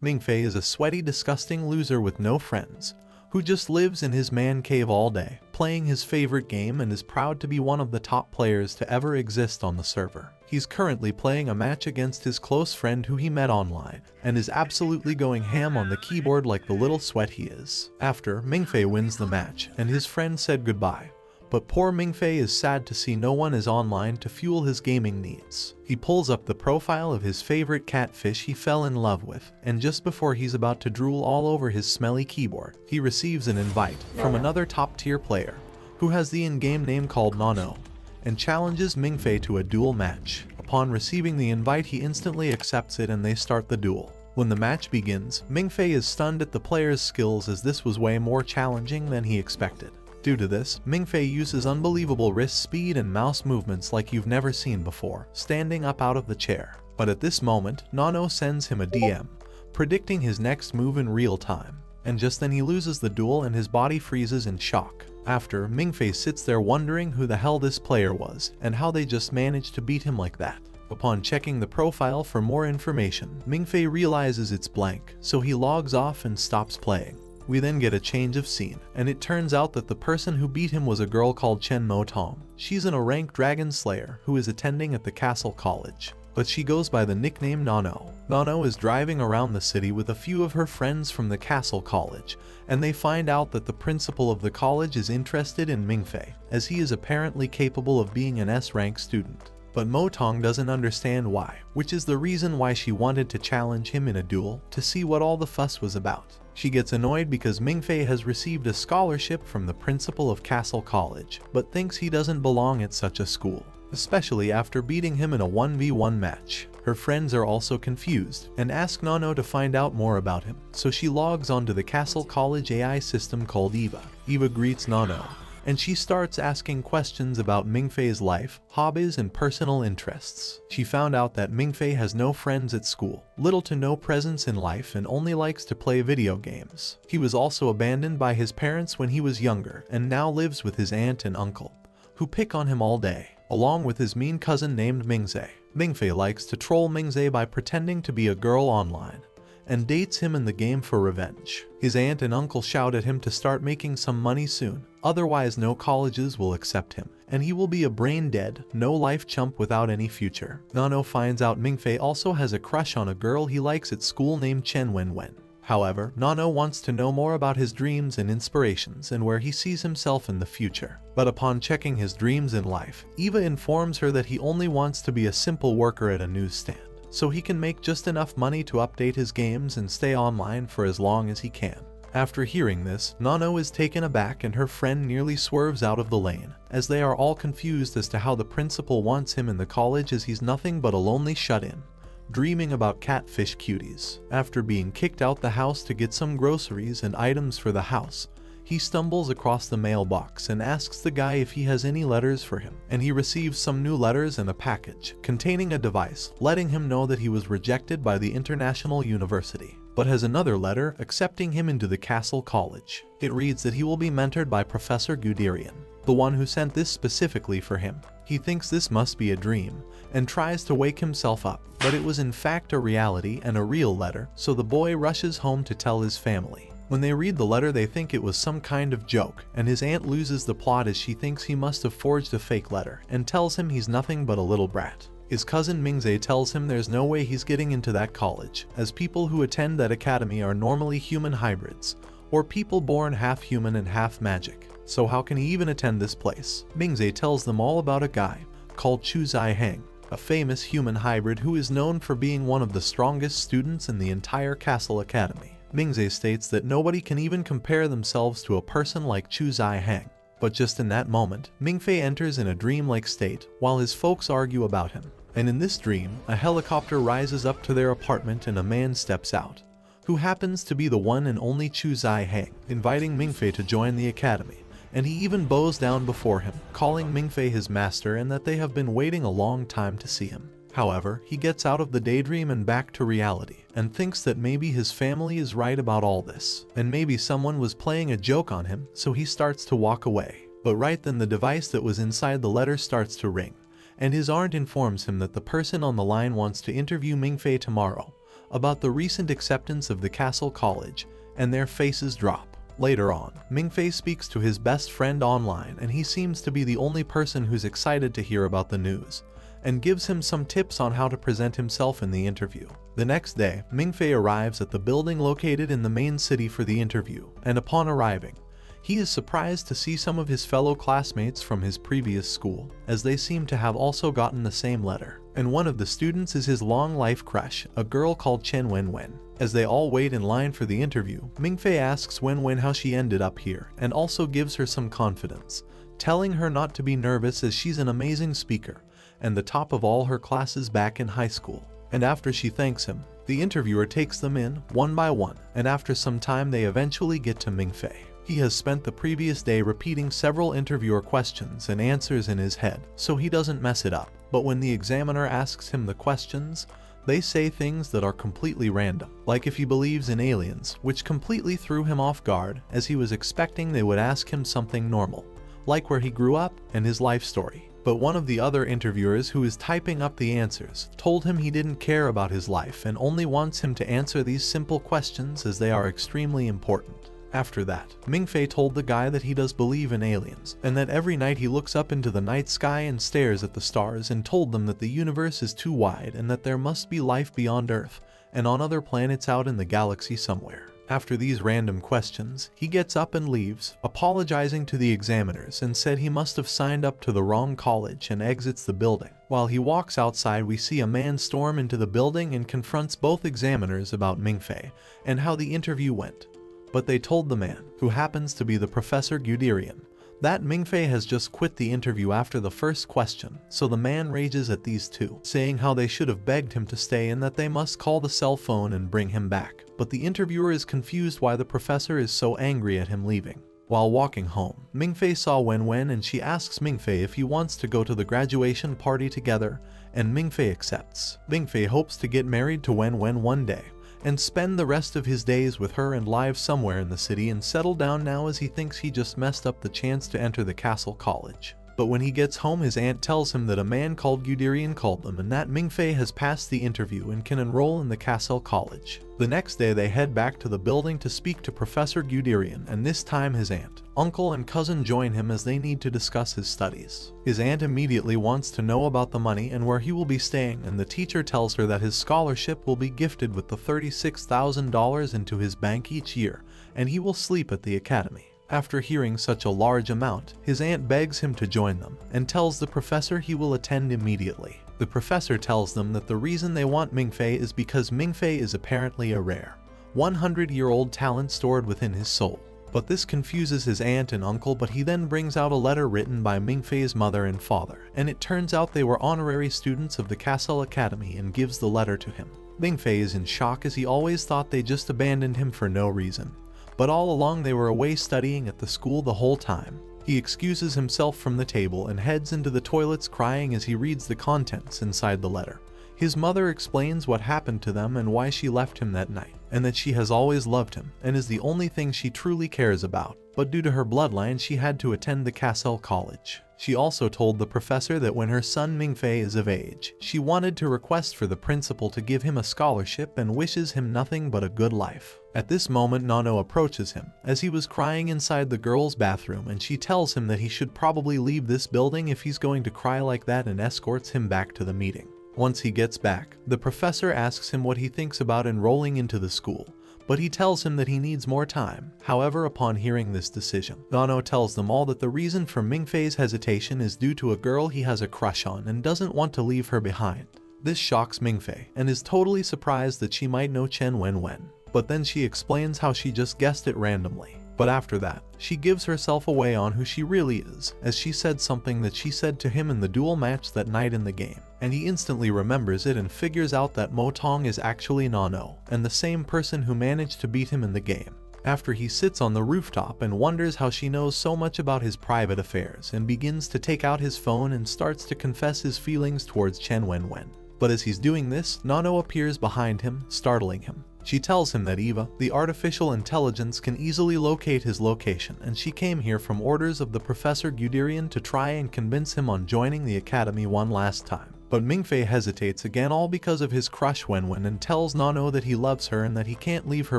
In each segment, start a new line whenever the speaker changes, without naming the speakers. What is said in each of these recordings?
Mingfei is a sweaty, disgusting loser with no friends, who just lives in his man cave all day, playing his favorite game, and is proud to be one of the top players to ever exist on the server. He's currently playing a match against his close friend who he met online, and is absolutely going ham on the keyboard like the little sweat he is. After, Mingfei wins the match, and his friend said goodbye. But poor Mingfei is sad to see no one is online to fuel his gaming needs. He pulls up the profile of his favorite catfish he fell in love with, and just before he's about to drool all over his smelly keyboard, he receives an invite from another top-tier player, who has the in-game name called Nano, and challenges Mingfei to a duel match. Upon receiving the invite, he instantly accepts it and they start the duel. When the match begins, Mingfei is stunned at the player's skills, as this was way more challenging than he expected. Due to this, Mingfei uses unbelievable wrist speed and mouse movements like you've never seen before, standing up out of the chair. But at this moment, Nano sends him a DM, predicting his next move in real time. And just then he loses the duel and his body freezes in shock. After, Mingfei sits there wondering who the hell this player was, and how they just managed to beat him like that. Upon checking the profile for more information, Mingfei realizes it's blank, so he logs off and stops playing. We then get a change of scene, and it turns out that the person who beat him was a girl called Chen Motong. She's a ranked dragon slayer who is attending at the castle college, but she goes by the nickname Nano. Nano is driving around the city with a few of her friends from the castle college, and they find out that the principal of the college is interested in Mingfei, as he is apparently capable of being an S-rank student. But Motong doesn't understand why, which is the reason why she wanted to challenge him in a duel to see what all the fuss was about. She gets annoyed because Mingfei has received a scholarship from the principal of Castle College, but thinks he doesn't belong at such a school, especially after beating him in a 1v1 match. Her friends are also confused and ask Nano to find out more about him, so she logs onto the Castle College AI system called Eva. Eva greets Nano, and she starts asking questions about Mingfei's life, hobbies, and personal interests. She found out that Mingfei has no friends at school, little to no presence in life, and only likes to play video games. He was also abandoned by his parents when he was younger, and now lives with his aunt and uncle, who pick on him all day, along with his mean cousin named Mingzei. Mingfei likes to troll Mingzei by pretending to be a girl online, and dates him in the game for revenge. His aunt and uncle shout at him to start making some money soon, otherwise no colleges will accept him, and he will be a brain-dead, no-life chump without any future. Nano finds out Mingfei also has a crush on a girl he likes at school named Chen Wenwen. However, Nano wants to know more about his dreams and inspirations and where he sees himself in the future. But upon checking his dreams in life, Eva informs her that he only wants to be a simple worker at a newsstand, so he can make just enough money to update his games and stay online for as long as he can. After hearing this, Nano is taken aback and her friend nearly swerves out of the lane, as they are all confused as to how the principal wants him in the college, as he's nothing but a lonely shut-in, dreaming about catfish cuties. After being kicked out the house to get some groceries and items for the house, he stumbles across the mailbox and asks the guy if he has any letters for him, and he receives some new letters and a package containing a device letting him know that he was rejected by the International University, but has another letter accepting him into the Castle College. It reads that he will be mentored by Professor Guderian, the one who sent this specifically for him. He thinks this must be a dream, and tries to wake himself up, but it was in fact a reality and a real letter, so the boy rushes home to tell his family. When they read the letter, they think it was some kind of joke, and his aunt loses the plot as she thinks he must have forged a fake letter, and tells him he's nothing but a little brat. His cousin Mingzei tells him there's no way he's getting into that college, as people who attend that academy are normally human hybrids, or people born half human and half magic, so how can he even attend this place? Mingzei tells them all about a guy called Chu Zai-heng, a famous human hybrid who is known for being one of the strongest students in the entire Castle Academy. Mingzei states that nobody can even compare themselves to a person like Chu Zai-heng. But just in that moment, Mingfei enters in a dreamlike state while his folks argue about him. And in this dream, a helicopter rises up to their apartment and a man steps out, who happens to be the one and only Chu Zai-heng, inviting Mingfei to join the academy. And he even bows down before him, calling Mingfei his master and that they have been waiting a long time to see him. However, he gets out of the daydream and back to reality, and thinks that maybe his family is right about all this, and maybe someone was playing a joke on him, so he starts to walk away. But right then the device that was inside the letter starts to ring, and his aunt informs him that the person on the line wants to interview Mingfei tomorrow about the recent acceptance of the Castle College, and their faces drop. Later on, Mingfei speaks to his best friend online, and he seems to be the only person who's excited to hear about the news, and gives him some tips on how to present himself in the interview. The next day, Mingfei arrives at the building located in the main city for the interview, and upon arriving, he is surprised to see some of his fellow classmates from his previous school, as they seem to have also gotten the same letter. And one of the students is his long-life crush, a girl called Chen Wenwen. As they all wait in line for the interview, Mingfei asks Wenwen how she ended up here, and also gives her some confidence, telling her not to be nervous as she's an amazing speaker, and the top of all her classes back in high school. And after she thanks him, the interviewer takes them in, one by one, and after some time they eventually get to Mingfei. He has spent the previous day repeating several interviewer questions and answers in his head, so he doesn't mess it up. But when the examiner asks him the questions, they say things that are completely random, like if he believes in aliens, which completely threw him off guard, as he was expecting they would ask him something normal, like where he grew up and his life story. But one of the other interviewers, who is typing up the answers, told him he didn't care about his life and only wants him to answer these simple questions as they are extremely important. After that, Mingfei told the guy that he does believe in aliens, and that every night he looks up into the night sky and stares at the stars, and told them that the universe is too wide and that there must be life beyond Earth and on other planets out in the galaxy somewhere. After these random questions, he gets up and leaves, apologizing to the examiners, and said he must have signed up to the wrong college, and exits the building. While he walks outside, we see a man storm into the building and confronts both examiners about Mingfei and how the interview went. But they told the man, who happens to be the Professor Guderian, that Mingfei has just quit the interview after the first question, so the man rages at these two, saying how they should have begged him to stay and that they must call the cell phone and bring him back. But the interviewer is confused why the professor is so angry at him leaving. While walking home, Mingfei saw Wenwen and she asks Mingfei if he wants to go to the graduation party together, and Mingfei accepts. Mingfei hopes to get married to Wenwen one day, and spend the rest of his days with her and live somewhere in the city and settle down now, as he thinks he just messed up the chance to enter the Castle College. But when he gets home, his aunt tells him that a man called Guderian called them and that Mingfei has passed the interview and can enroll in the Castle College. The next day they head back to the building to speak to Professor Guderian, and this time his aunt, uncle and cousin join him as they need to discuss his studies. His aunt immediately wants to know about the money and where he will be staying, and the teacher tells her that his scholarship will be gifted with the $36,000 into his bank each year, and he will sleep at the academy. After hearing such a large amount, his aunt begs him to join them, and tells the professor he will attend immediately. The professor tells them that the reason they want Mingfei is because Mingfei is apparently a rare, 100-year-old talent stored within his soul. But this confuses his aunt and uncle, but he then brings out a letter written by Mingfei's mother and father, and it turns out they were honorary students of the Castle Academy, and gives the letter to him. Mingfei is in shock, as he always thought they just abandoned him for no reason. But all along they were away studying at the school the whole time. He excuses himself from the table and heads into the toilets crying as he reads the contents inside the letter. His mother explains what happened to them and why she left him that night, and that she has always loved him and is the only thing she truly cares about. But due to her bloodline, she had to attend the Castle College. She also told the professor that when her son Mingfei is of age, she wanted to request for the principal to give him a scholarship and wishes him nothing but a good life. At this moment, Nano approaches him, as he was crying inside the girls' bathroom, and she tells him that he should probably leave this building if he's going to cry like that, and escorts him back to the meeting. Once he gets back, the professor asks him what he thinks about enrolling into the school, but he tells him that he needs more time. However, upon hearing this decision, Nano tells them all that the reason for Mingfei's hesitation is due to a girl he has a crush on and doesn't want to leave her behind. This shocks Mingfei, and is totally surprised that she might know Chen Wenwen. But then she explains how she just guessed it randomly. But after that, she gives herself away on who she really is, as she said something that she said to him in the duel match that night in the game, and he instantly remembers it and figures out that Motong is actually Nano, and the same person who managed to beat him in the game. After he sits on the rooftop and wonders how she knows so much about his private affairs, and begins to take out his phone and starts to confess his feelings towards Chen Wenwen. But as he's doing this, Nano appears behind him, startling him. She tells him that Eva, the artificial intelligence, can easily locate his location, and she came here from orders of the Professor Guderian to try and convince him on joining the academy one last time. But Mingfei hesitates again, all because of his crush Wenwen, and tells Nano that he loves her and that he can't leave her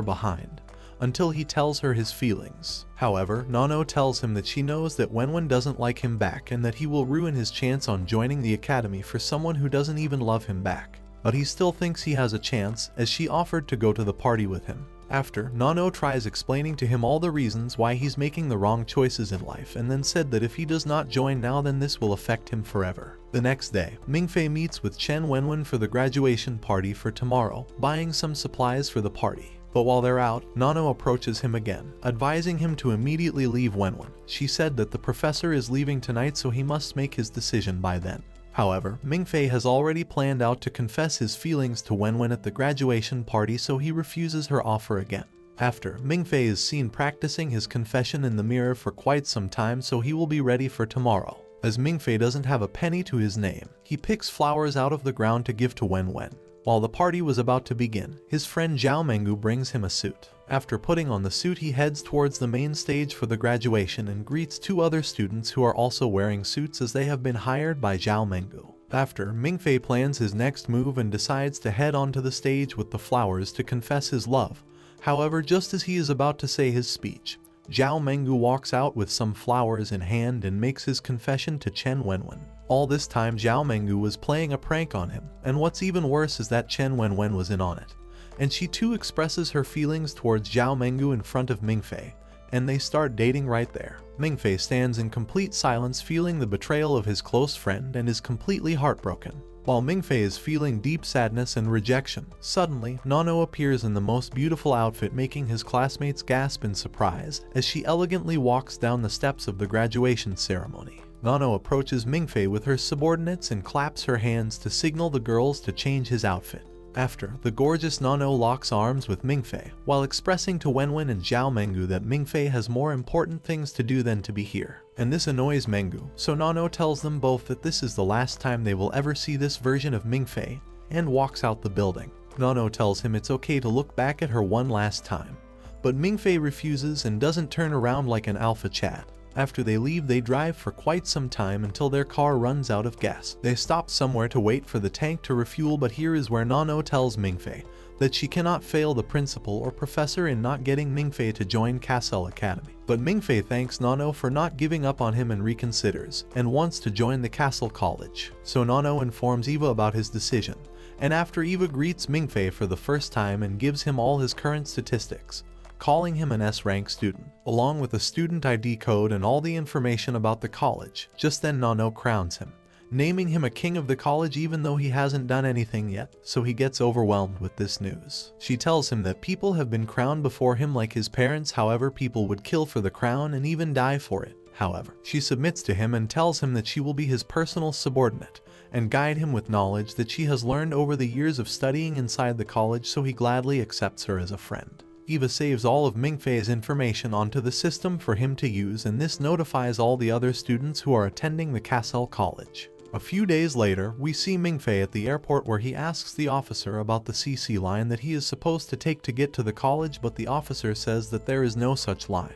behind, until he tells her his feelings. However, Nano tells him that she knows that Wenwen doesn't like him back and that he will ruin his chance on joining the academy for someone who doesn't even love him back. But he still thinks he has a chance, as she offered to go to the party with him. After, Nano tries explaining to him all the reasons why he's making the wrong choices in life, and then said that if he does not join now, then this will affect him forever. The next day, Mingfei meets with Chen Wenwen for the graduation party for tomorrow, buying some supplies for the party. But while they're out, Nano approaches him again, advising him to immediately leave Wenwen. She said that the professor is leaving tonight, so he must make his decision by then. However, Mingfei has already planned out to confess his feelings to Wenwen at the graduation party, so he refuses her offer again. After, Mingfei is seen practicing his confession in the mirror for quite some time, so he will be ready for tomorrow. As Mingfei doesn't have a penny to his name, he picks flowers out of the ground to give to Wenwen. While the party was about to begin, his friend Zhao Mengu brings him a suit. After putting on the suit, he heads towards the main stage for the graduation and greets two other students who are also wearing suits, as they have been hired by Zhao Mengu. After, Mingfei plans his next move and decides to head onto the stage with the flowers to confess his love. However, just as he is about to say his speech, Zhao Mengu walks out with some flowers in hand and makes his confession to Chen Wenwen. All this time, Zhao Mengu was playing a prank on him, and what's even worse is that Chen Wenwen was in on it. And she too expresses her feelings towards Zhao Mengu in front of Mingfei, and they start dating right there. Mingfei stands in complete silence, feeling the betrayal of his close friend, and is completely heartbroken. While Mingfei is feeling deep sadness and rejection, suddenly, Nano appears in the most beautiful outfit, making his classmates gasp in surprise as she elegantly walks down the steps of the graduation ceremony. Nano approaches Mingfei with her subordinates and claps her hands to signal the girls to change his outfit. After, the gorgeous Nano locks arms with Mingfei, while expressing to Wenwen and Zhao Mengu that Mingfei has more important things to do than to be here. And this annoys Mengu, so Nano tells them both that this is the last time they will ever see this version of Mingfei, and walks out the building. Nano tells him it's okay to look back at her one last time, but Mingfei refuses and doesn't turn around like an alpha Chad. After they leave, they drive for quite some time until their car runs out of gas. They stop somewhere to wait for the tank to refuel, but here is where Nano tells Mingfei that she cannot fail the principal or professor in not getting Mingfei to join Castle Academy. But Mingfei thanks Nano for not giving up on him and reconsiders, and wants to join the Castle College. So Nano informs Eva about his decision, and after Eva greets Mingfei for the first time and gives him all his current statistics, calling him an S-rank student, along with a student ID code and all the information about the college. Just then Nano crowns him, naming him a king of the college even though he hasn't done anything yet, so he gets overwhelmed with this news. She tells him that people have been crowned before him like his parents, however people would kill for the crown and even die for it. However, she submits to him and tells him that she will be his personal subordinate and guide him with knowledge that she has learned over the years of studying inside the college, so he gladly accepts her as a friend. Eva saves all of Mingfei's information onto the system for him to use, and this notifies all the other students who are attending the Castle College. A few days later, we see Mingfei at the airport, where he asks the officer about the CC line that he is supposed to take to get to the college, but the officer says that there is no such line,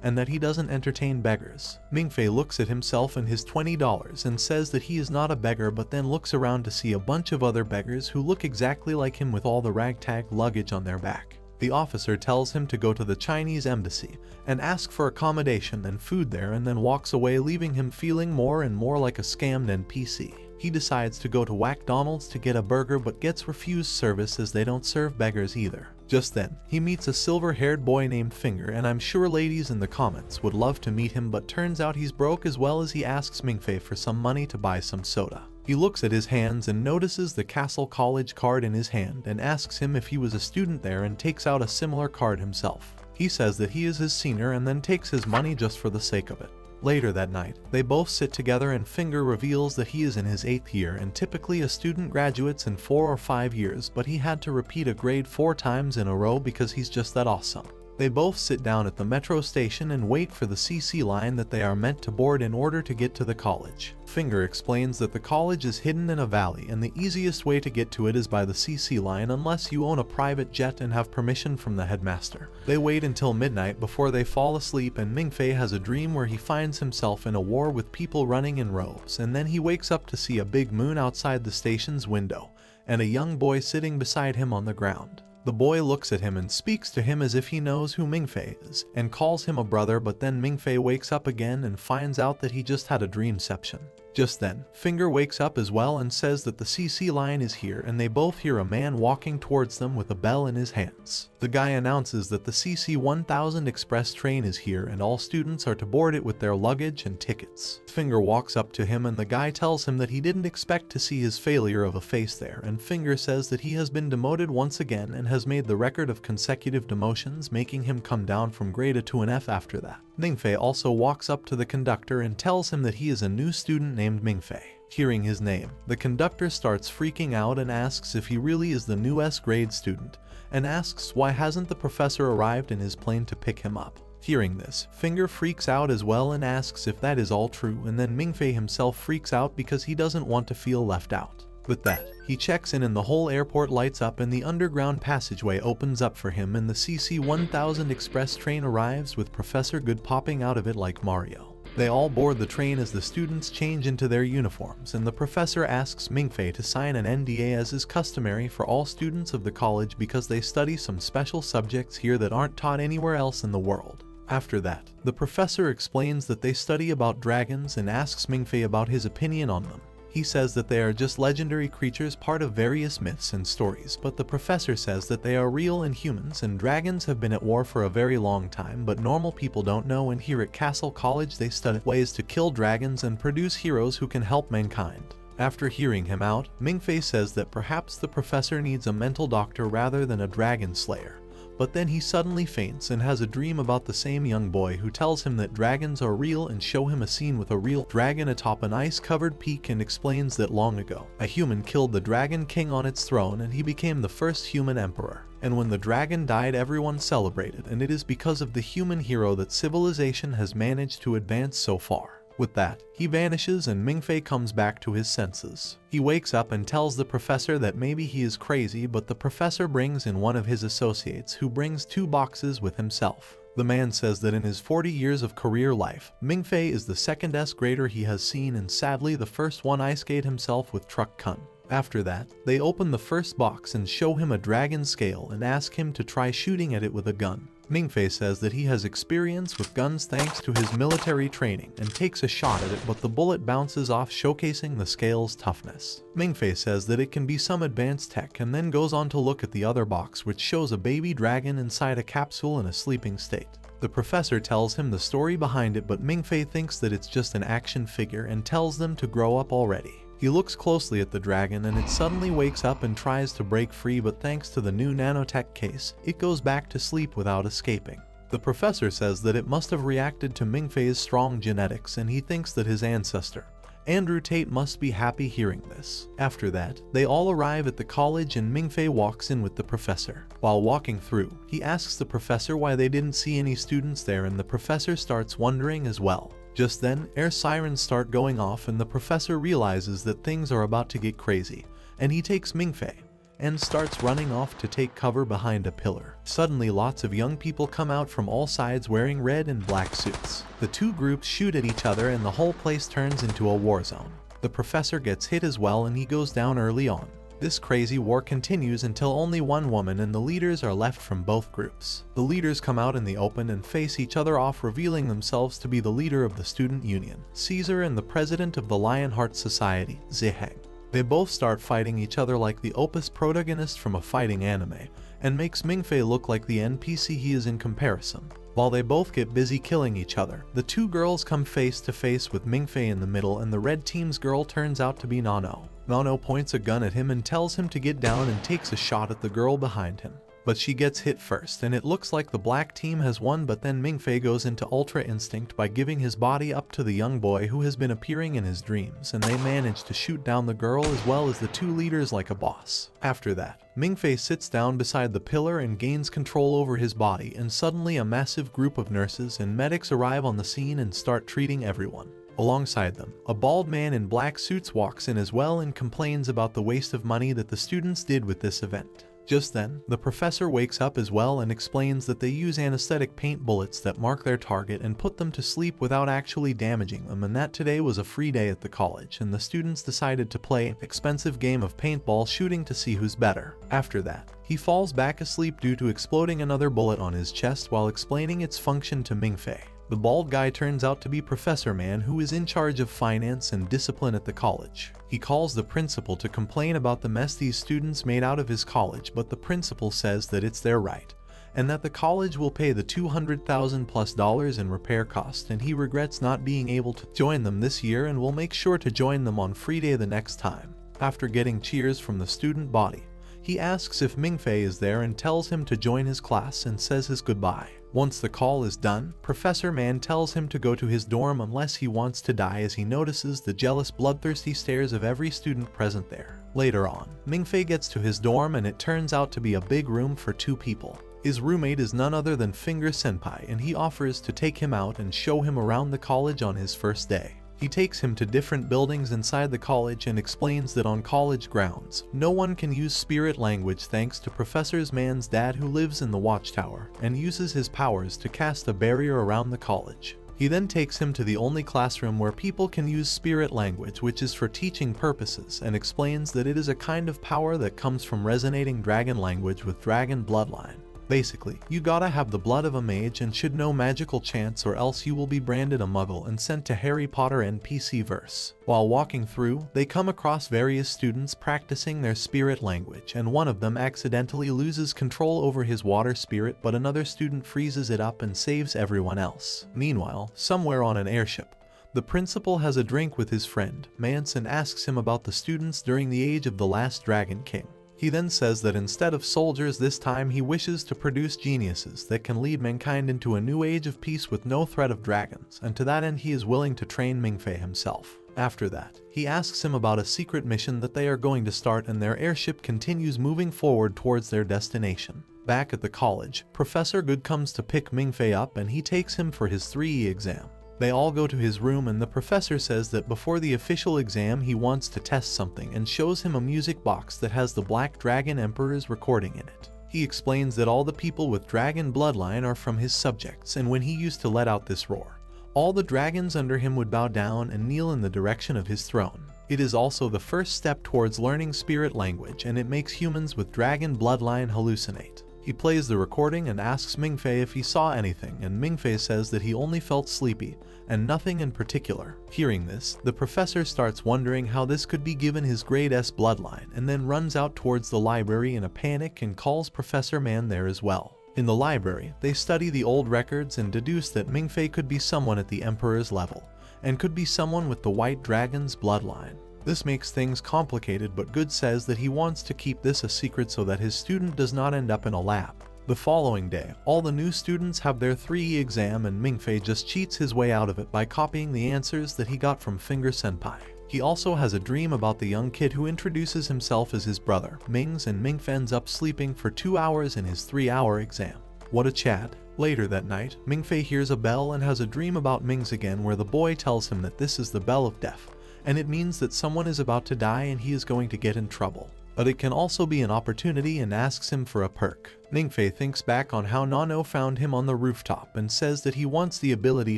and that he doesn't entertain beggars. Mingfei looks at himself and his $20 and says that he is not a beggar, but then looks around to see a bunch of other beggars who look exactly like him with all the ragtag luggage on their back. The officer tells him to go to the Chinese embassy and ask for accommodation and food there, and then walks away, leaving him feeling more and more like a scammed NPC. He decides to go to McDonald's to get a burger, but gets refused service as they don't serve beggars either. Just then, he meets a silver-haired boy named Finger, and I'm sure ladies in the comments would love to meet him, but turns out he's broke, as well as he asks Mingfei for some money to buy some soda. He looks at his hands and notices the Castle College card in his hand and asks him if he was a student there, and takes out a similar card himself. He says that he is his senior and then takes his money just for the sake of it. Later that night, they both sit together and Finger reveals that he is in his 8th year, and typically a student graduates in 4 or 5 years, but he had to repeat a grade 4 times in a row because he's just that awesome. They both sit down at the metro station and wait for the CC line that they are meant to board in order to get to the college. Finger explains that the college is hidden in a valley and the easiest way to get to it is by the CC line unless you own a private jet and have permission from the headmaster. They wait until midnight before they fall asleep, and Mingfei has a dream where he finds himself in a war with people running in robes, and then he wakes up to see a big moon outside the station's window and a young boy sitting beside him on the ground. The boy looks at him and speaks to him as if he knows who Mingfei is, and calls him a brother, but then Mingfei wakes up again and finds out that he just had a dreamception. Just then, Finger wakes up as well and says that the CC line is here, and they both hear a man walking towards them with a bell in his hands. The guy announces that the CC 1000 express train is here and all students are to board it with their luggage and tickets. Finger walks up to him and the guy tells him that he didn't expect to see his failure of a face there, and Finger says that he has been demoted once again and has made the record of consecutive demotions, making him come down from grade A to an F after that. Mingfei also walks up to the conductor and tells him that he is a new student named Mingfei. Hearing his name, the conductor starts freaking out and asks if he really is the new S-grade student, and asks why hasn't the professor arrived in his plane to pick him up. Hearing this, Finger freaks out as well and asks if that is all true, and then Mingfei himself freaks out because he doesn't want to feel left out. With that, he checks in and the whole airport lights up and the underground passageway opens up for him, and the CC 1000 express train arrives with Professor Good popping out of it like Mario. They all board the train as the students change into their uniforms, and the professor asks Mingfei to sign an NDA as is customary for all students of the college because they study some special subjects here that aren't taught anywhere else in the world. After that, the professor explains that they study about dragons and asks Mingfei about his opinion on them. He says that they are just legendary creatures, part of various myths and stories, but the professor says that they are real and humans, and dragons have been at war for a very long time, but normal people don't know, and here at Castle College they study ways to kill dragons and produce heroes who can help mankind. After hearing him out, Mingfei says that perhaps the professor needs a mental doctor rather than a dragon slayer. But then he suddenly faints and has a dream about the same young boy who tells him that dragons are real and show him a scene with a real dragon atop an ice-covered peak, and explains that long ago, a human killed the Dragon King on its throne and he became the first human emperor. And when the dragon died, everyone celebrated, and it is because of the human hero that civilization has managed to advance so far. With that, he vanishes and Mingfei comes back to his senses. He wakes up and tells the professor that maybe he is crazy, but the professor brings in one of his associates who brings 2 boxes with himself. The man says that in his 40 years of career life, Mingfei is the second S-grader he has seen, and sadly the first one ice-skate himself with Truck Kun. After that, they open the first box and show him a dragon scale and ask him to try shooting at it with a gun. Mingfei says that he has experience with guns thanks to his military training and takes a shot at it, but the bullet bounces off, showcasing the scale's toughness. Mingfei says that it can be some advanced tech and then goes on to look at the other box, which shows a baby dragon inside a capsule in a sleeping state. The professor tells him the story behind it, but Mingfei thinks that it's just an action figure and tells them to grow up already. He looks closely at the dragon and it suddenly wakes up and tries to break free, but thanks to the new nanotech case, it goes back to sleep without escaping. The professor says that it must have reacted to Mingfei's strong genetics, and he thinks that his ancestor, Andrew Tate, must be happy hearing this. After that, they all arrive at the college and Mingfei walks in with the professor. While walking through, he asks the professor why they didn't see any students there, and the professor starts wondering as well. Just then, air sirens start going off and the professor realizes that things are about to get crazy, and he takes Mingfei and starts running off to take cover behind a pillar. Suddenly, lots of young people come out from all sides wearing red and black suits. The 2 groups shoot at each other and the whole place turns into a war zone. The professor gets hit as well and he goes down early on. This crazy war continues until only one woman and the leaders are left from both groups. The leaders come out in the open and face each other off, revealing themselves to be the leader of the student union, Caesar, and the president of the Lionheart Society, Ziheng. They both start fighting each other like the Opus protagonist from a fighting anime, and makes Mingfei look like the NPC he is in comparison. While they both get busy killing each other, the 2 girls come face to face with Mingfei in the middle, and the red team's girl turns out to be Nano. Nano points a gun at him and tells him to get down and takes a shot at the girl behind him. But she gets hit first, and it looks like the black team has won, but then Mingfei goes into Ultra Instinct by giving his body up to the young boy who has been appearing in his dreams, and they manage to shoot down the girl as well as the two leaders like a boss. After that, Mingfei sits down beside the pillar and gains control over his body, and suddenly a massive group of nurses and medics arrive on the scene and start treating everyone. Alongside them, a bald man in black suits walks in as well and complains about the waste of money that the students did with this event. Just then, the professor wakes up as well and explains that they use anesthetic paint bullets that mark their target and put them to sleep without actually damaging them, and that today was a free day at the college and the students decided to play an expensive game of paintball shooting to see who's better. After that, he falls back asleep due to exploding another bullet on his chest while explaining its function to Mingfei. The bald guy turns out to be Professor Man, who is in charge of finance and discipline at the college. He calls the principal to complain about the mess these students made out of his college, but the principal says that it's their right, and that the college will pay the $200,000+ in repair costs, and he regrets not being able to join them this year and will make sure to join them on free day the next time. After getting cheers from the student body, he asks if Mingfei is there and tells him to join his class and says his goodbye. Once the call is done, Professor Man tells him to go to his dorm unless he wants to die, as he notices the jealous, bloodthirsty stares of every student present there. Later on, Mingfei gets to his dorm and it turns out to be a big room for two people. His roommate is none other than Finger Senpai, and he offers to take him out and show him around the college on his first day. He takes him to different buildings inside the college and explains that on college grounds, no one can use spirit language thanks to Professor Man's dad, who lives in the watchtower and uses his powers to cast a barrier around the college. He then takes him to the only classroom where people can use spirit language, which is for teaching purposes, and explains that it is a kind of power that comes from resonating dragon language with dragon bloodline. Basically, you gotta have the blood of a mage and should know magical chants, or else you will be branded a muggle and sent to Harry Potter NPC verse. While walking through, they come across various students practicing their spirit language, and one of them accidentally loses control over his water spirit, but another student freezes it up and saves everyone else. Meanwhile, somewhere on an airship, the principal has a drink with his friend, Mance, and asks him about the students during the age of the last Dragon King. He then says that instead of soldiers this time he wishes to produce geniuses that can lead mankind into a new age of peace with no threat of dragons, and to that end he is willing to train Mingfei himself. After that, he asks him about a secret mission that they are going to start, and their airship continues moving forward towards their destination. Back at the college, Professor Good comes to pick Mingfei up and he takes him for his 3E exam. They all go to his room and the professor says that before the official exam he wants to test something and shows him a music box that has the Black Dragon Emperor's recording in it. He explains that all the people with dragon bloodline are from his subjects, and when he used to let out this roar, all the dragons under him would bow down and kneel in the direction of his throne. It is also the first step towards learning spirit language, and it makes humans with dragon bloodline hallucinate. He plays the recording and asks Mingfei if he saw anything, and Mingfei says that he only felt sleepy, and nothing in particular. Hearing this, the professor starts wondering how this could be given his grade S bloodline, and then runs out towards the library in a panic and calls Professor Man there as well. In the library, they study the old records and deduce that Mingfei could be someone at the Emperor's level, and could be someone with the White Dragon's bloodline. This makes things complicated, but Good says that he wants to keep this a secret so that his student does not end up in a lab. The following day, all the new students have their 3E exam, and Mingfei just cheats his way out of it by copying the answers that he got from Finger Senpai. He also has a dream about the young kid who introduces himself as his brother, Mings, and Mingfei ends up sleeping for 2 hours in his 3-hour exam. What a chat. Later that night, Mingfei hears a bell and has a dream about Mings again, where the boy tells him that this is the bell of death, and it means that someone is about to die and he is going to get in trouble. But it can also be an opportunity and asks him for a perk. Mingfei thinks back on how Nano found him on the rooftop and says that he wants the ability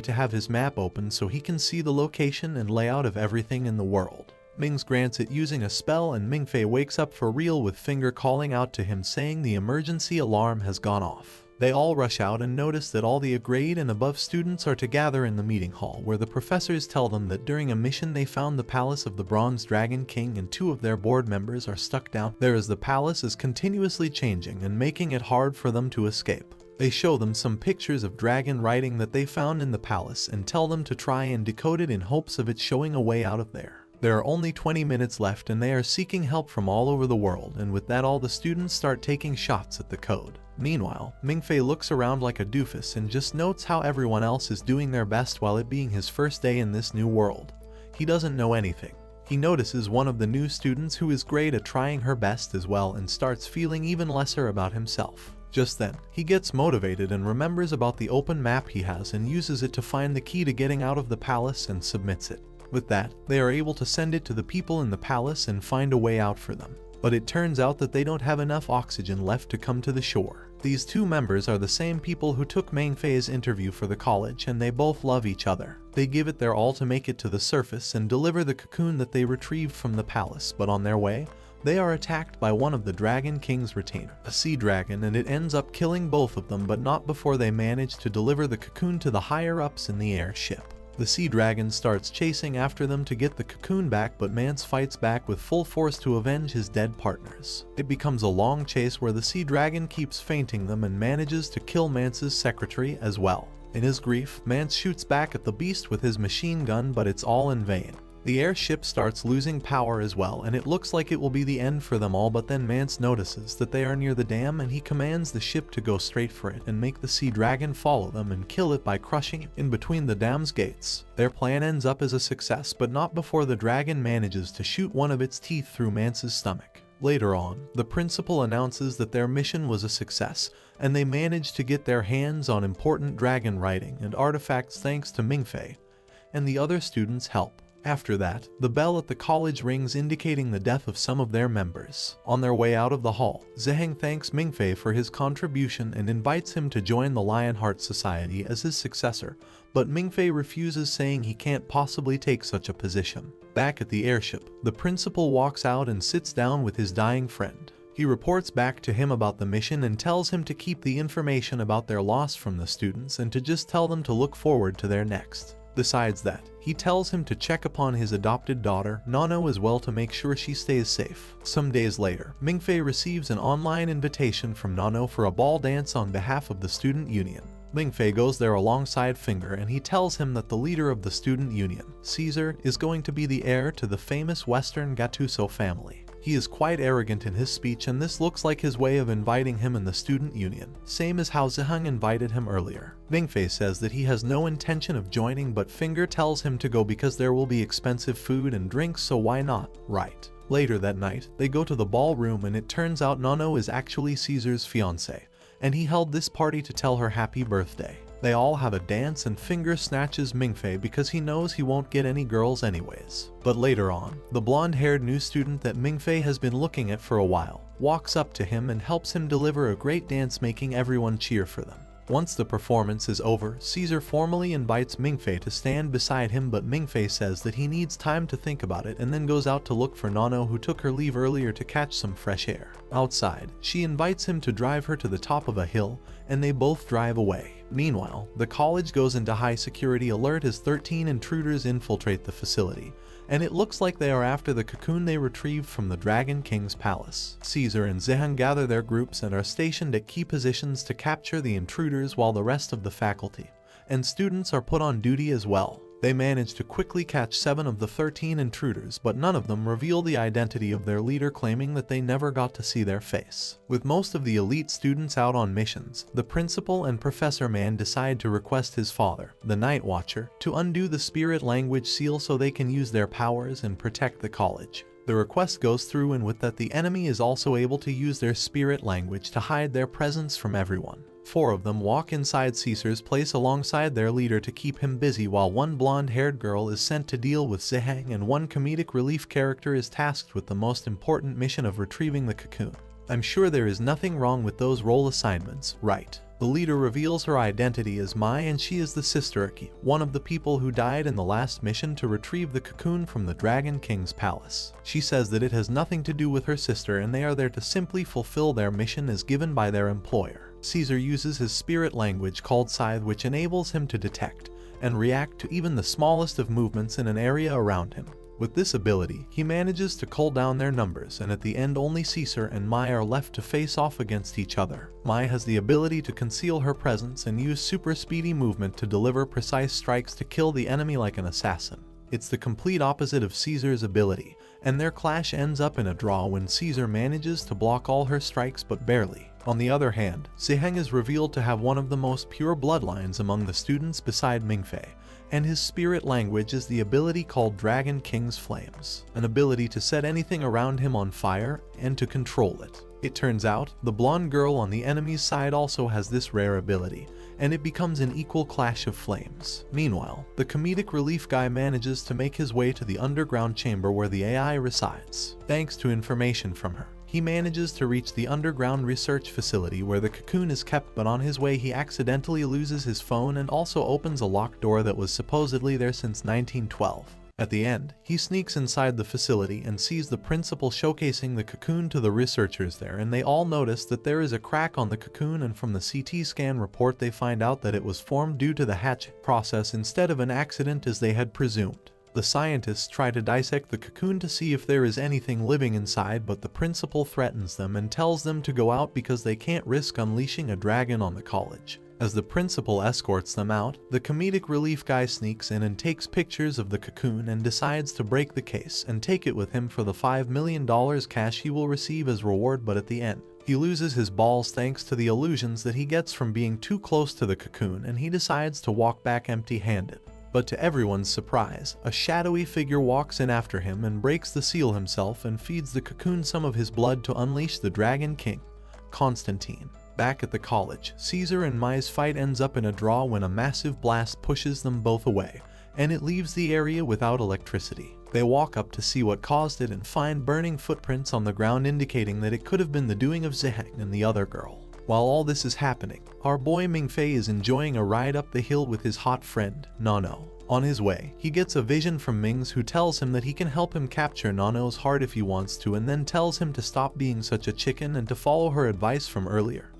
to have his map open so he can see the location and layout of everything in the world. Mings grants it using a spell, and Mingfei wakes up for real with Finger calling out to him saying the emergency alarm has gone off. They all rush out and notice that all the grade and above students are to gather in the meeting hall, where the professors tell them that during a mission they found the palace of the Bronze Dragon King and 2 of their board members are stuck down there as the palace is continuously changing and making it hard for them to escape. They show them some pictures of dragon writing that they found in the palace and tell them to try and decode it in hopes of it showing a way out of there. There are only 20 minutes left and they are seeking help from all over the world, and with that all the students start taking shots at the code. Meanwhile, Mingfei looks around like a doofus and just notes how everyone else is doing their best while it being his first day in this new world. He doesn't know anything. He notices one of the new students who is great at trying her best as well and starts feeling even lesser about himself. Just then, he gets motivated and remembers about the open map he has and uses it to find the key to getting out of the palace and submits it. With that, they are able to send it to the people in the palace and find a way out for them. But it turns out that they don't have enough oxygen left to come to the shore. These two members are the same people who took Mingfei's interview for the college, and they both love each other. They give it their all to make it to the surface and deliver the cocoon that they retrieved from the palace, but on their way, they are attacked by one of the Dragon King's retainer, a sea dragon, and it ends up killing both of them, but not before they manage to deliver the cocoon to the higher-ups in the airship. The sea dragon starts chasing after them to get the cocoon back, but Mance fights back with full force to avenge his dead partners. It becomes a long chase where the sea dragon keeps feinting them and manages to kill Mance's secretary as well. In his grief, Mance shoots back at the beast with his machine gun, but it's all in vain. The airship starts losing power as well, and it looks like it will be the end for them all, but then Mance notices that they are near the dam and he commands the ship to go straight for it and make the sea dragon follow them and kill it by crushing it in between the dam's gates. Their plan ends up as a success, but not before the dragon manages to shoot one of its teeth through Mance's stomach. Later on, the principal announces that their mission was a success, and they managed to get their hands on important dragon writing and artifacts thanks to Mingfei and the other students' help. After that, the bell at the college rings indicating the death of some of their members. On their way out of the hall, Zeheng thanks Mingfei for his contribution and invites him to join the Lionheart Society as his successor, but Mingfei refuses, saying he can't possibly take such a position. Back at the airship, the principal walks out and sits down with his dying friend. He reports back to him about the mission and tells him to keep the information about their loss from the students and to just tell them to look forward to their next. Besides that, he tells him to check upon his adopted daughter, Nano, as well to make sure she stays safe. Some days later, Mingfei receives an online invitation from Nano for a ball dance on behalf of the student union. Mingfei goes there alongside Finger and he tells him that the leader of the student union, Caesar, is going to be the heir to the famous Western Gattuso family. He is quite arrogant in his speech, and this looks like his way of inviting him in the student union, same as how Zeheng invited him earlier. Mingfei says that he has no intention of joining, but Finger tells him to go because there will be expensive food and drinks, so why not, right? Later that night, they go to the ballroom and it turns out Nano is actually Caesar's fiancé, and he held this party to tell her happy birthday. They all have a dance and Finger snatches Mingfei because he knows he won't get any girls anyways. But later on, the blonde-haired new student that Mingfei has been looking at for a while walks up to him and helps him deliver a great dance, making everyone cheer for them. Once the performance is over, Caesar formally invites Mingfei to stand beside him, but Mingfei says that he needs time to think about it and then goes out to look for Nano, who took her leave earlier to catch some fresh air. Outside, she invites him to drive her to the top of a hill, and they both drive away. Meanwhile, the college goes into high security alert as 13 intruders infiltrate the facility, and it looks like they are after the cocoon they retrieved from the Dragon King's palace. Caesar and Zeheng gather their groups and are stationed at key positions to capture the intruders, while the rest of the faculty and students are put on duty as well. They manage to quickly catch 7 of the 13 intruders, but none of them reveal the identity of their leader, claiming that they never got to see their face. With most of the elite students out on missions, the principal and Professor Man decide to request his father, the Night Watcher, to undo the spirit language seal so they can use their powers and protect the college. The request goes through, and with that the enemy is also able to use their spirit language to hide their presence from everyone. 4 of them walk inside Caesar's place alongside their leader to keep him busy, while one blonde-haired girl is sent to deal with Zeheng and one comedic relief character is tasked with the most important mission of retrieving the cocoon. I'm sure there is nothing wrong with those role assignments, right? The leader reveals her identity as Mai, and she is the Sister Aki, one of the people who died in the last mission to retrieve the cocoon from the Dragon King's palace. She says that it has nothing to do with her sister and they are there to simply fulfill their mission as given by their employer. Caesar uses his spirit language called Scythe, which enables him to detect and react to even the smallest of movements in an area around him. With this ability, he manages to cull down their numbers, and at the end only Caesar and Mai are left to face off against each other. Mai has the ability to conceal her presence and use super speedy movement to deliver precise strikes to kill the enemy like an assassin. It's the complete opposite of Caesar's ability, and their clash ends up in a draw when Caesar manages to block all her strikes but barely. On the other hand, Ziheng is revealed to have one of the most pure bloodlines among the students beside Mingfei, and his spirit language is the ability called Dragon King's Flames, an ability to set anything around him on fire and to control it. It turns out, the blonde girl on the enemy's side also has this rare ability, and it becomes an equal clash of flames. Meanwhile, the comedic relief guy manages to make his way to the underground chamber where the AI resides. Thanks to information from her, he manages to reach the underground research facility where the cocoon is kept, but on his way he accidentally loses his phone and also opens a locked door that was supposedly there since 1912. At the end, he sneaks inside the facility and sees the principal showcasing the cocoon to the researchers there, and they all notice that there is a crack on the cocoon, and from the CT scan report they find out that it was formed due to the hatching process instead of an accident as they had presumed. The scientists try to dissect the cocoon to see if there is anything living inside, but the principal threatens them and tells them to go out because they can't risk unleashing a dragon on the college. As the principal escorts them out, the comedic relief guy sneaks in and takes pictures of the cocoon and decides to break the case and take it with him for the $5 million cash he will receive as reward, but at the end, he loses his balls thanks to the illusions that he gets from being too close to the cocoon, and he decides to walk back empty-handed. But to everyone's surprise, a shadowy figure walks in after him and breaks the seal himself and feeds the cocoon some of his blood to unleash the Dragon King, Constantine. Back at the college, Caesar and Mai's fight ends up in a draw when a massive blast pushes them both away, and it leaves the area without electricity. They walk up to see what caused it and find burning footprints on the ground indicating that it could have been the doing of Ziheng and the other girl. While all this is happening, our boy Mingfei is enjoying a ride up the hill with his hot friend, Nano. On his way, he gets a vision from Mings who tells him that he can help him capture Nano's heart if he wants to, and then tells him to stop being such a chicken and to follow her advice from earlier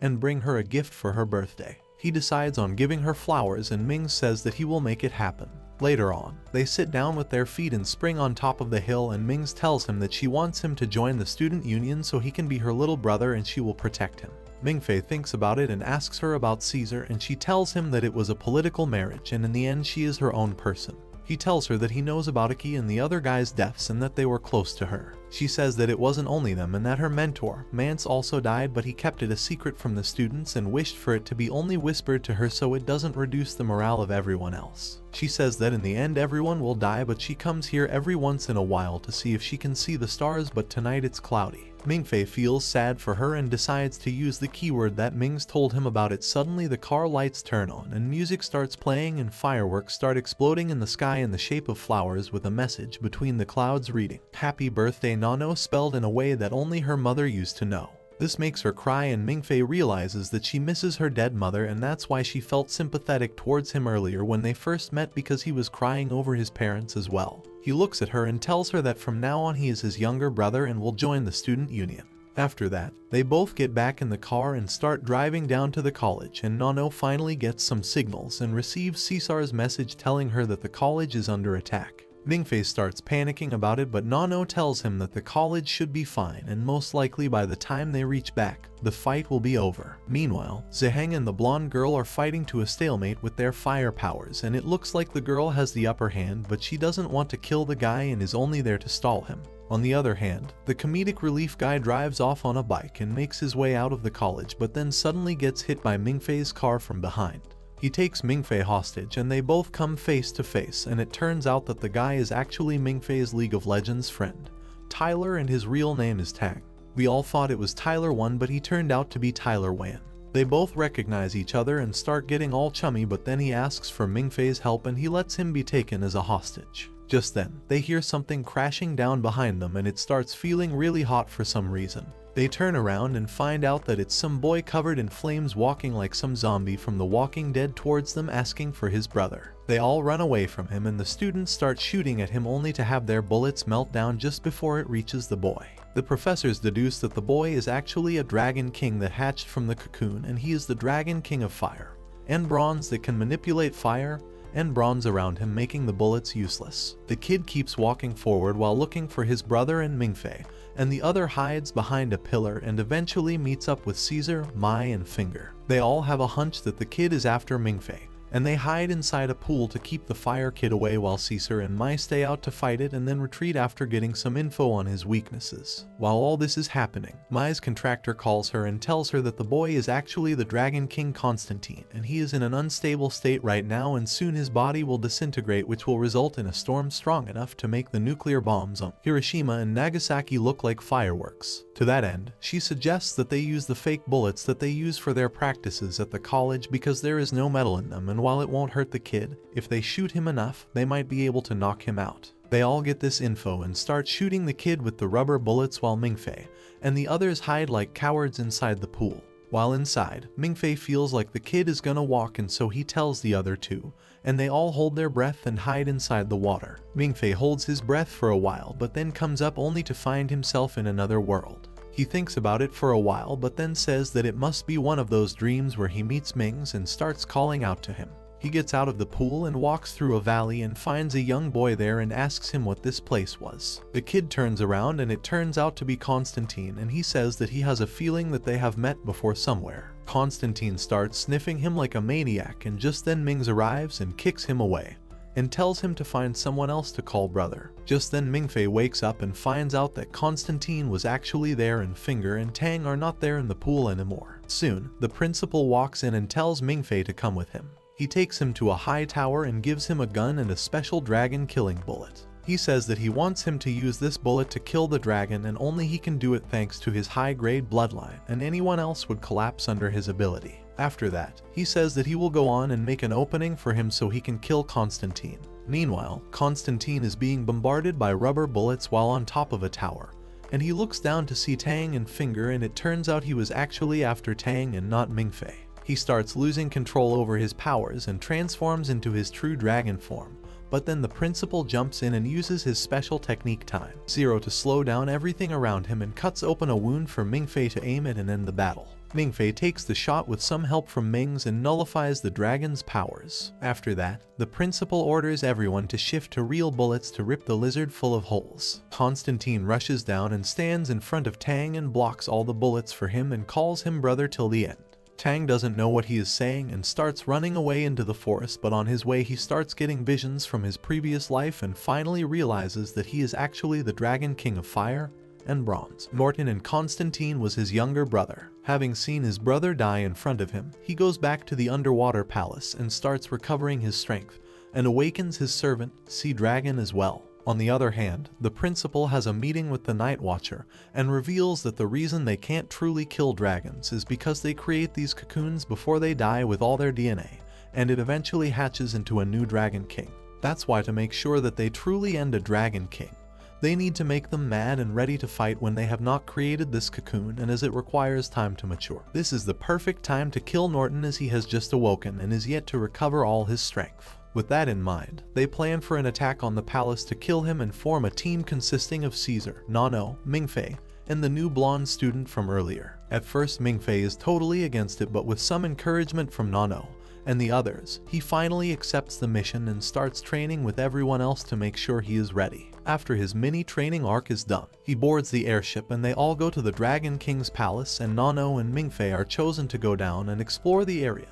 and bring her a gift for her birthday. He decides on giving her flowers, and Ming says that he will make it happen. Later on, they sit down with their feet and spring on top of the hill, and Mings tells him that she wants him to join the student union so he can be her little brother and she will protect him. Mingfei thinks about it and asks her about Caesar, and she tells him that it was a political marriage and in the end she is her own person. He tells her that he knows about Iki and the other guy's deaths and that they were close to her. She says that it wasn't only them and that her mentor, Mance, also died, but he kept it a secret from the students and wished for it to be only whispered to her so it doesn't reduce the morale of everyone else. She says that in the end everyone will die, but she comes here every once in a while to see if she can see the stars, but tonight it's cloudy. Mingfei feels sad for her and decides to use the keyword that Mings told him about. It suddenly the car lights turn on and music starts playing and fireworks start exploding in the sky in the shape of flowers with a message between the clouds reading, "Happy birthday Nano," spelled in a way that only her mother used to know. This makes her cry, and Mingfei realizes that she misses her dead mother, and that's why she felt sympathetic towards him earlier when they first met, because he was crying over his parents as well. He looks at her and tells her that from now on he is his younger brother and will join the student union. After that, they both get back in the car and start driving down to the college, and Nano finally gets some signals and receives Caesar's message telling her that the college is under attack. Mingfei starts panicking about it, but Nano tells him that the college should be fine and most likely by the time they reach back, the fight will be over. Meanwhile, Ziheng and the blonde girl are fighting to a stalemate with their fire powers, and it looks like the girl has the upper hand, but she doesn't want to kill the guy and is only there to stall him. On the other hand, the comedic relief guy drives off on a bike and makes his way out of the college, but then suddenly gets hit by Mingfei's car from behind. He takes Mingfei hostage and they both come face to face, and it turns out that the guy is actually Mingfei's League of Legends friend, Tyler, and his real name is Tang. We all thought it was Tyler 1, but he turned out to be Tyler Wan. They both recognize each other and start getting all chummy, but then he asks for Mingfei's help and he lets him be taken as a hostage. Just then, they hear something crashing down behind them and it starts feeling really hot for some reason. They turn around and find out that it's some boy covered in flames walking like some zombie from The Walking Dead towards them, asking for his brother. They all run away from him and the students start shooting at him only to have their bullets melt down just before it reaches the boy. The professors deduce that the boy is actually a dragon king that hatched from the cocoon, and he is the Dragon King of Fire and Bronze that can manipulate fire and bronze around him, making the bullets useless. The kid keeps walking forward while looking for his brother and Mingfei, and the other hides behind a pillar and eventually meets up with Caesar, Mai, and Finger. They all have a hunch that the kid is after Mingfei, and they hide inside a pool to keep the Fire Kid away while Caesar and Mai stay out to fight it and then retreat after getting some info on his weaknesses. While all this is happening, Mai's contractor calls her and tells her that the boy is actually the Dragon King Constantine, and he is in an unstable state right now and soon his body will disintegrate, which will result in a storm strong enough to make the nuclear bombs on Hiroshima and Nagasaki look like fireworks. To that end, she suggests that they use the fake bullets that they use for their practices at the college because there is no metal in them, and while it won't hurt the kid, if they shoot him enough, they might be able to knock him out. They all get this info and start shooting the kid with the rubber bullets while Mingfei and the others hide like cowards inside the pool. While inside, Mingfei feels like the kid is gonna walk, and so he tells the other two, and they all hold their breath and hide inside the water. Mingfei holds his breath for a while but then comes up only to find himself in another world. He thinks about it for a while but then says that it must be one of those dreams where he meets Mings and starts calling out to him. He gets out of the pool and walks through a valley and finds a young boy there and asks him what this place was. The kid turns around and it turns out to be Constantine, and he says that he has a feeling that they have met before somewhere. Constantine starts sniffing him like a maniac, and just then Mings arrives and kicks him away and tells him to find someone else to call brother. Just then Mingfei wakes up and finds out that Constantine was actually there and Finger and Tang are not there in the pool anymore. Soon, the principal walks in and tells Mingfei to come with him. He takes him to a high tower and gives him a gun and a special dragon killing bullet. He says that he wants him to use this bullet to kill the dragon, and only he can do it thanks to his high-grade bloodline, and anyone else would collapse under his ability. After that, he says that he will go on and make an opening for him so he can kill Constantine. Meanwhile, Constantine is being bombarded by rubber bullets while on top of a tower, and he looks down to see Tang and Finger, and it turns out he was actually after Tang and not Mingfei. He starts losing control over his powers and transforms into his true dragon form, but then the principal jumps in and uses his special technique Time Zero to slow down everything around him and cuts open a wound for Mingfei to aim at and end the battle. Mingfei takes the shot with some help from Mings and nullifies the dragon's powers. After that, the principal orders everyone to shift to real bullets to rip the lizard full of holes. Constantine rushes down and stands in front of Tang and blocks all the bullets for him and calls him brother till the end. Tang doesn't know what he is saying and starts running away into the forest, but on his way he starts getting visions from his previous life and finally realizes that he is actually the Dragon King of Fire and Bronze. Norton and Constantine was his younger brother. Having seen his brother die in front of him, he goes back to the underwater palace and starts recovering his strength and awakens his servant, Sea Dragon, as well. On the other hand, the principal has a meeting with the Night Watcher and reveals that the reason they can't truly kill dragons is because they create these cocoons before they die with all their DNA, and it eventually hatches into a new Dragon King. That's why, to make sure that they truly end a Dragon King, they need to make them mad and ready to fight when they have not created this cocoon, and as it requires time to mature. This is the perfect time to kill Norton, as he has just awoken and is yet to recover all his strength. With that in mind, they plan for an attack on the palace to kill him and form a team consisting of Caesar, Nano, Mingfei, and the new blonde student from earlier. At first, Mingfei is totally against it, but with some encouragement from Nano and the others, he finally accepts the mission and starts training with everyone else to make sure he is ready. After his mini training arc is done, he boards the airship and they all go to the Dragon King's palace, and Nano and Mingfei are chosen to go down and explore the area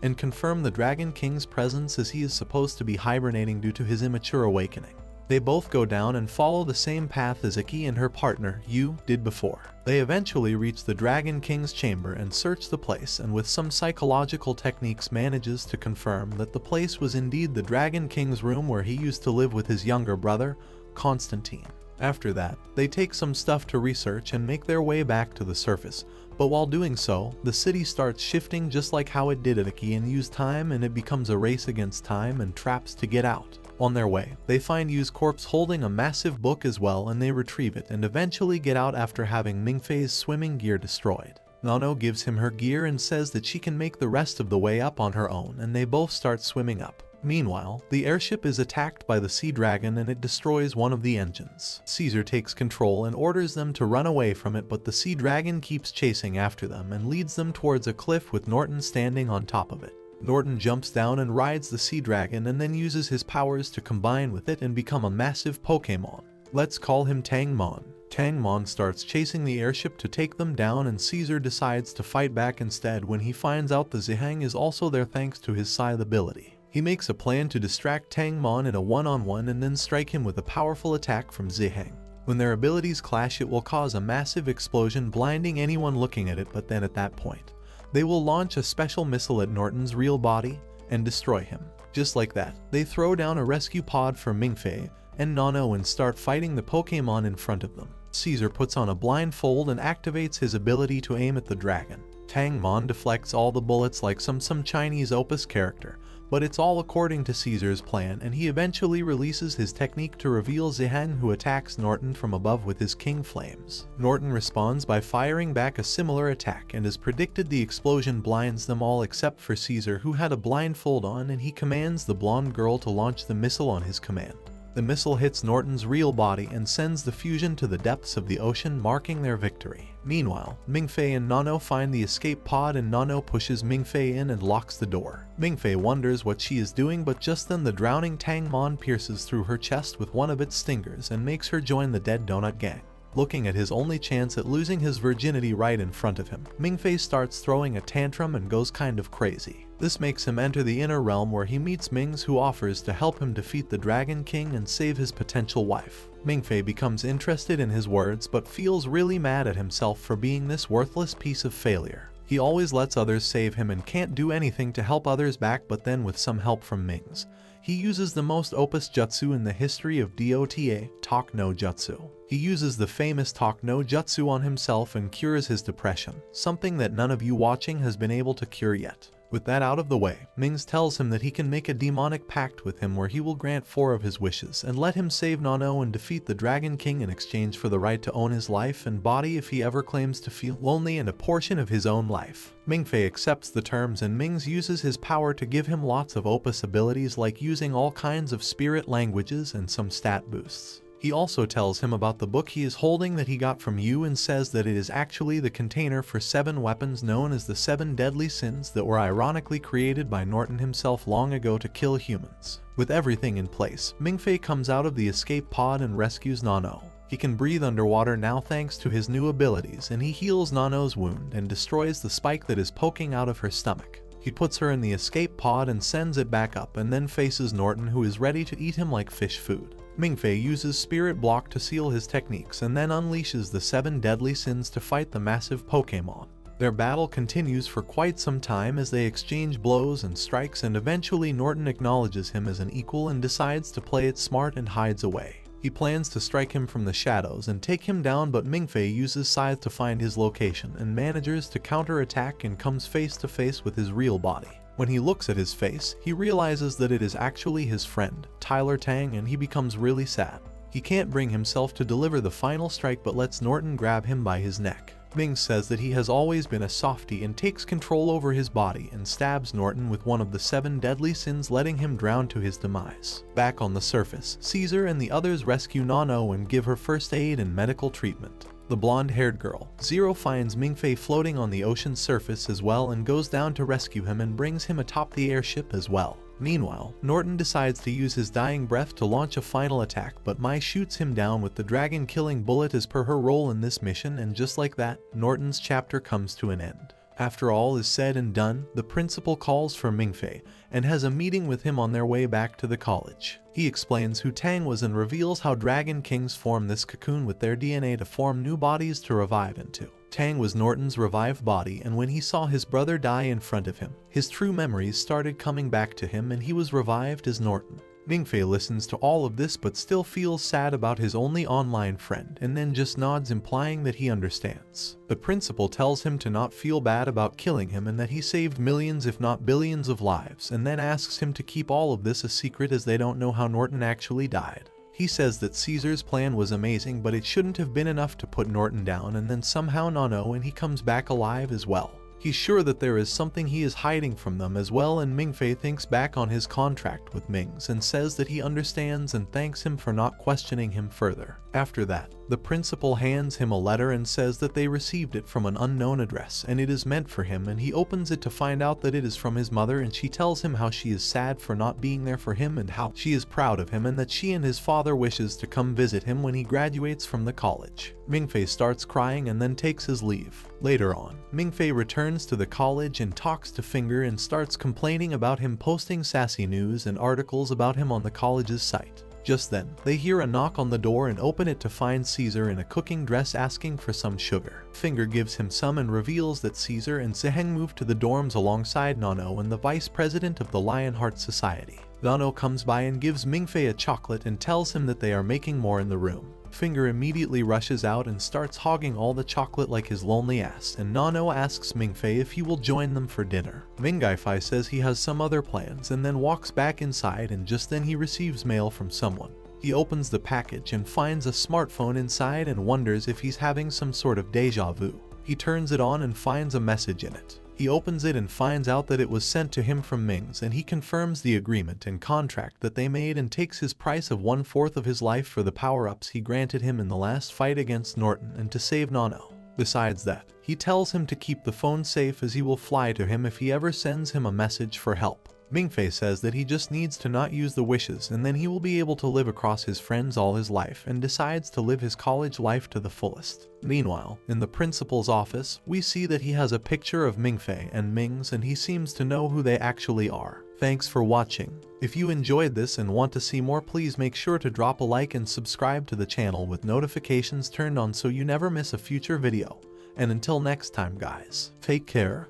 and confirm the Dragon King's presence, as he is supposed to be hibernating due to his immature awakening. They both go down and follow the same path as Iki and her partner, Yu, did before. They eventually reach the Dragon King's chamber and search the place, and with some psychological techniques manages to confirm that the place was indeed the Dragon King's room where he used to live with his younger brother, Constantine. After that, they take some stuff to research and make their way back to the surface, but while doing so, the city starts shifting just like how it did at Iki and use time, and it becomes a race against time and traps to get out. On their way, they find Yu's corpse holding a massive book as well, and they retrieve it and eventually get out after having Mingfei's swimming gear destroyed. Nano gives him her gear and says that she can make the rest of the way up on her own, and they both start swimming up. Meanwhile, the airship is attacked by the Sea Dragon and it destroys one of the engines. Caesar takes control and orders them to run away from it, but the Sea Dragon keeps chasing after them and leads them towards a cliff with Norton standing on top of it. Norton jumps down and rides the Sea Dragon and then uses his powers to combine with it and become a massive Pokémon. Let's call him Tangmon. Tang Mon starts chasing the airship to take them down, and Caesar decides to fight back instead when he finds out the Zihang is also there thanks to his scythe ability. He makes a plan to distract Tang Mon in a one-on-one and then strike him with a powerful attack from Zihang. When their abilities clash, it will cause a massive explosion, blinding anyone looking at it, but then at that point, they will launch a special missile at Norton's real body and destroy him. Just like that, they throw down a rescue pod for Mingfei and Nano and start fighting the Pokémon in front of them. Caesar puts on a blindfold and activates his ability to aim at the dragon. Tang Mon deflects all the bullets like some Chinese Opus character, but it's all according to Caesar's plan, and he eventually releases his technique to reveal Zihang, who attacks Norton from above with his King Flames. Norton responds by firing back a similar attack, and as predicted, the explosion blinds them all except for Caesar, who had a blindfold on, and he commands the blonde girl to launch the missile on his command. The missile hits Norton's real body and sends the fusion to the depths of the ocean, marking their victory. Meanwhile, Mingfei and Nano find the escape pod, and Nano pushes Mingfei in and locks the door. Mingfei wonders what she is doing, but just then the drowning Tang Mon pierces through her chest with one of its stingers and makes her join the Dead Donut Gang. Looking at his only chance at losing his virginity right in front of him, Mingfei starts throwing a tantrum and goes kind of crazy. This makes him enter the inner realm, where he meets Mings, who offers to help him defeat the Dragon King and save his potential wife. Mingfei becomes interested in his words but feels really mad at himself for being this worthless piece of failure. He always lets others save him and can't do anything to help others back, but then with some help from Mings, he uses the most opus jutsu in the history of Dota, Talk no Jutsu. He uses the famous Talk no Jutsu on himself and cures his depression, something that none of you watching has been able to cure yet. With that out of the way, Mings tells him that he can make a demonic pact with him where he will grant 4 of his wishes and let him save Nano and defeat the Dragon King in exchange for the right to own his life and body if he ever claims to feel lonely and a portion of his own life. Mingfei accepts the terms, and Mings uses his power to give him lots of opus abilities, like using all kinds of spirit languages and some stat boosts. He also tells him about the book he is holding that he got from you, and says that it is actually the container for 7 weapons known as the 7 deadly sins that were ironically created by Norton himself long ago to kill humans. With everything in place, Mingfei comes out of the escape pod and rescues Nano. He can breathe underwater now thanks to his new abilities, and he heals Nano's wound and destroys the spike that is poking out of her stomach. He puts her in the escape pod and sends it back up, and then faces Norton, who is ready to eat him like fish food. Mingfei uses Spirit Block to seal his techniques and then unleashes the 7 deadly sins to fight the massive Pokémon. Their battle continues for quite some time as they exchange blows and strikes, and eventually Norton acknowledges him as an equal and decides to play it smart and hides away. He plans to strike him from the shadows and take him down, but Mingfei uses Scythe to find his location and manages to counter-attack and comes face to face with his real body. When he looks at his face, he realizes that it is actually his friend, Tyler Tang, and he becomes really sad. He can't bring himself to deliver the final strike but lets Norton grab him by his neck. Ming says that he has always been a softie and takes control over his body and stabs Norton with one of the 7 deadly sins, letting him drown to his demise. Back on the surface, Caesar and the others rescue Nano and give her first aid and medical treatment. The blonde-haired girl, Zero, finds Mingfei floating on the ocean surface as well and goes down to rescue him and brings him atop the airship as well. Meanwhile, Norton decides to use his dying breath to launch a final attack, but Mai shoots him down with the dragon-killing bullet as per her role in this mission, and just like that, Norton's chapter comes to an end. After all is said and done, the principal calls for Mingfei and has a meeting with him on their way back to the college. He explains who Tang was and reveals how Dragon Kings form this cocoon with their DNA to form new bodies to revive into. Tang was Norton's revived body, and when he saw his brother die in front of him, his true memories started coming back to him and he was revived as Norton. Mingfei listens to all of this but still feels sad about his only online friend and then just nods, implying that he understands. The principal tells him to not feel bad about killing him and that he saved millions if not billions of lives, and then asks him to keep all of this a secret as they don't know how Norton actually died. He says that Caesar's plan was amazing but it shouldn't have been enough to put Norton down, and then somehow Nano and he comes back alive as well. He's sure that there is something he is hiding from them as well, and Mingfei thinks back on his contract with Mings and says that he understands and thanks him for not questioning him further. After that, the principal hands him a letter and says that they received it from an unknown address and it is meant for him, and he opens it to find out that it is from his mother, and she tells him how she is sad for not being there for him and how she is proud of him and that she and his father wishes to come visit him when he graduates from the college. Mingfei starts crying and then takes his leave. Later on, Mingfei returns to the college and talks to Finger and starts complaining about him posting sassy news and articles about him on the college's site. Just then, they hear a knock on the door and open it to find Caesar in a cooking dress asking for some sugar. Finger gives him some and reveals that Caesar and Seheng move to the dorms alongside Nano and the vice president of the Lionheart Society. Nano comes by and gives Mingfei a chocolate and tells him that they are making more in the room. Finger immediately rushes out and starts hogging all the chocolate like his lonely ass, and Nano asks Mingfei if he will join them for dinner. Mingfei says he has some other plans and then walks back inside, and just then he receives mail from someone. He opens the package and finds a smartphone inside and wonders if he's having some sort of deja vu. He turns it on and finds a message in it. He opens it and finds out that it was sent to him from Mings, and he confirms the agreement and contract that they made and takes his price of 1/4 of his life for the power-ups he granted him in the last fight against Norton and to save Nano. Besides that, he tells him to keep the phone safe as he will fly to him if he ever sends him a message for help. Mingfei says that he just needs to not use the wishes and then he will be able to live across his friends all his life, and decides to live his college life to the fullest. Meanwhile, in the principal's office, we see that he has a picture of Mingfei and Mings and he seems to know who they actually are. Thanks for watching. If you enjoyed this and want to see more, please make sure to drop a like and subscribe to the channel with notifications turned on so you never miss a future video. And until next time guys, take care.